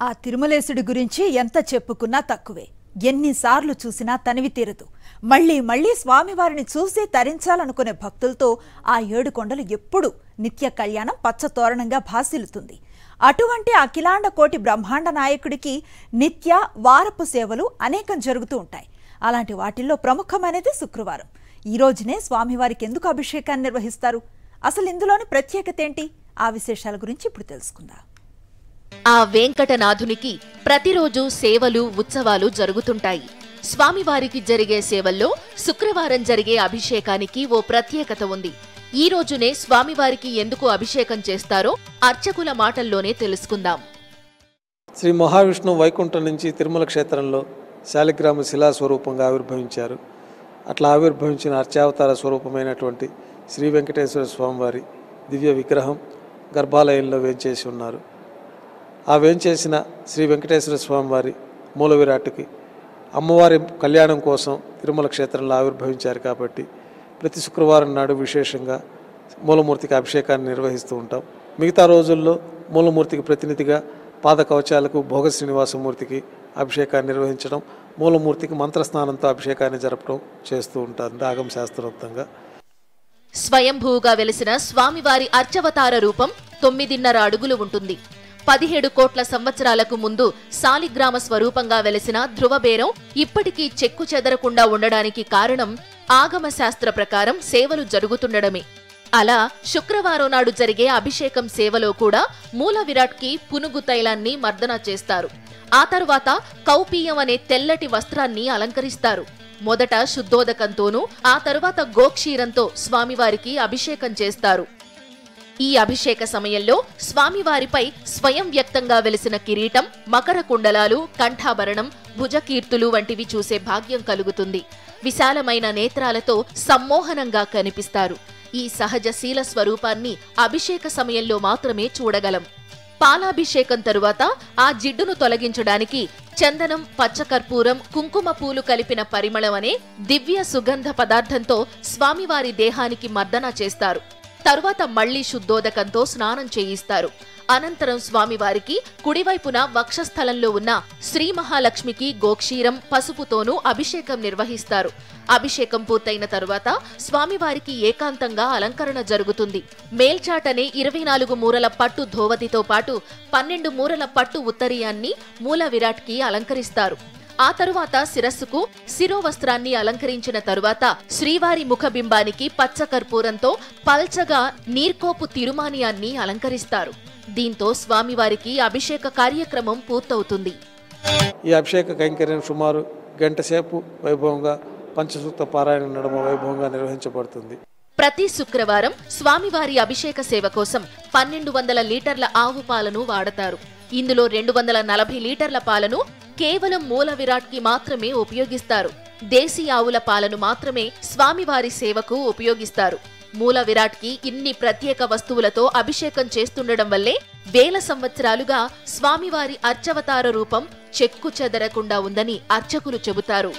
ఆ తిరుమలేశుడి గురించి ఎంత చెప్పుకున్నా తక్కువే. ఎన్నిసార్లు చూసినా తనివి తీరదు. మళ్ళీ మళ్ళీ స్వామివారిని చూసి తరించాలనుకునే భక్తులతో ఆ ఏడు కొండలు ఎప్పుడు నిత్య కళ్యాణం పచ్చతోరణంగా భాసిల్లుతుంది. అటువంటి అఖిలాండ కోటి బ్రహ్మాండ నాయకుడికి నిత్య వారపు సేవలు అనేకం జరుగుతూ ఉంటాయి. అలాంటి వాటిల్లో ప్రముఖమైనది శుక్రవారం. ఈ రోజునే స్వామివారికి ఎందుకు అభిషేకాన్ని నిర్వహిస్తారు? అసలు ఇందులోని ప్రత్యేకత ఏంటి? ఆ విశేషాల గురించి ఇప్పుడు తెలుసుకుందాం. ఆ వెంకటనాథునికి ప్రతిరోజు సేవలు ఉత్సవాలు జరుగుతుంటాయి. స్వామివారికి జరిగే సేవల్లో శుక్రవారం జరిగే అభిషేకానికి ఓ ప్రత్యేకత ఉంది. ఈ రోజునే స్వామివారికి ఎందుకు అభిషేకం చేస్తారో అర్చకుల మాటల్లోనే తెలుసుకుందాం. శ్రీ మహావిష్ణువు వైకుంఠం నుంచి తిరుమల క్షేత్రంలో శాలిగ్రామ శిలాస్వరూపంగా ఆవిర్భవించారు. అట్లా ఆవిర్భవించిన అర్చావతార స్వరూపమైనటువంటి శ్రీ వెంకటేశ్వర స్వామివారి దివ్య విగ్రహం గర్భాలయంలో వేంచేసి ఉన్నారు. ఆ వేంచేసిన శ్రీ వెంకటేశ్వర స్వామివారి మూల విరాట్టుకి అమ్మవారి కళ్యాణం కోసం తిరుమల క్షేత్రంలో ఆవిర్భవించారు కాబట్టి ప్రతి శుక్రవారం నాడు విశేషంగా మూలమూర్తికి అభిషేకాన్ని నిర్వహిస్తూ ఉంటాం. మిగతా రోజుల్లో మూలమూర్తికి ప్రతినిధిగా పాద కవచాలకు భోగ శ్రీనివాసమూర్తికి అభిషేకాన్ని నిర్వహించడం, మూలమూర్తికి మంత్రస్నానంతో అభిషేకాన్ని జరపడం చేస్తూ ఉంటారు ఆగమ శాస్త్రోక్తంగా. స్వయంభూగా వెలిసిన స్వామివారి అర్చవతార రూపం 9.5 అడుగులు ఉంటుంది. 17 కోట్ల సంవత్సరాలకు ముందు శాలిగ్రామ స్వరూపంగా వెలిసిన ధ్రువబేరం ఇప్పటికీ చెక్కు చెదరకుండా ఉండడానికి కారణం ఆగమ శాస్త్ర ప్రకారం సేవలు జరుగుతుండడమే. అలా శుక్రవారం నాడు జరిగే అభిషేకం సేవలో కూడా మూల విరాట్కి పునుగు తైలాన్ని మర్దన చేస్తారు. ఆ తరువాత కౌపీయం అనే తెల్లటి వస్త్రాన్ని అలంకరిస్తారు. మొదట శుద్ధోదకంతోనూ ఆ తరువాత గోక్షీరంతో స్వామివారికి అభిషేకం చేస్తారు. ఈ అభిషేక సమయంలో స్వామివారిపై స్వయం వ్యక్తంగా వెలిసిన కిరీటం, మకర కుండలాలు, కంఠాభరణం, భుజకీర్తులు వంటివి చూసే భాగ్యం కలుగుతుంది. విశాలమైన నేత్రాలతో సమ్మోహనంగా కనిపిస్తారు. ఈ సహజ శీల స్వరూపాన్ని అభిషేక సమయంలో మాత్రమే చూడగలం. పాలాభిషేకం తరువాత ఆ జిడ్డును తొలగించడానికి చందనం, పచ్చకర్పూరం, కుంకుమ పూలు కలిపిన పరిమళం అనే దివ్య సుగంధ పదార్థంతో స్వామివారి దేహానికి మర్దన చేస్తారు. తరువాత మళ్లీ శుద్ధోదకంతో స్నానం చేయిస్తారు. అనంతరం స్వామివారికి కుడివైపున వక్షస్థలంలో ఉన్న శ్రీ మహాలక్ష్మికి గోక్షీరం, పసుపుతోనూ అభిషేకం నిర్వహిస్తారు. అభిషేకం పూర్తయిన తరువాత స్వామివారికి ఏకాంతంగా అలంకరణ జరుగుతుంది. మేల్చాటనే 24 మూరల పట్టు ధోవతితో పాటు 12 మూరల పట్టు ఉత్తరీయాన్ని మూల విరాట్కి అలంకరిస్తారు. ఆ తరువాత శిరస్సుకు శిరోవస్త్రాన్ని అలంకరించిన తరువాత శ్రీవారి ముఖబింబానికి పచ్చకర్పూరంతో పల్చగా నీర్కోపు తిరుమానియాన్ని అలంకరిస్తారు. దీంతో స్వామివారికి అభిషేక కార్యక్రమం పూర్తవుతుంది. ఈ అభిషేక కైంకర్యం సుమారు గంట సేపు వైభవంగా పంచసూక్త పారాయణ నడుమ వైభవంగా నిర్వహించబడుతుంది. ప్రతి శుక్రవారం స్వామివారి అభిషేక సేవ కోసం 1200 లీటర్ల ఆవు పాలను వాడతారు. ఇందులో 240 లీటర్ల పాలను కేవలం మూల విరాట్కి మాత్రమే ఉపయోగిస్తారు. దేశీ ఆవుల పాలను మాత్రమే స్వామివారి సేవకు ఉపయోగిస్తారు. మూల విరాట్కి ఇన్ని ప్రత్యేక వస్తువులతో అభిషేకం చేస్తుండడం వల్లే వేల సంవత్సరాలుగా స్వామివారి అర్చవతార రూపం చెక్కు చెదరకుండా ఉందని అర్చకులు చెబుతారు.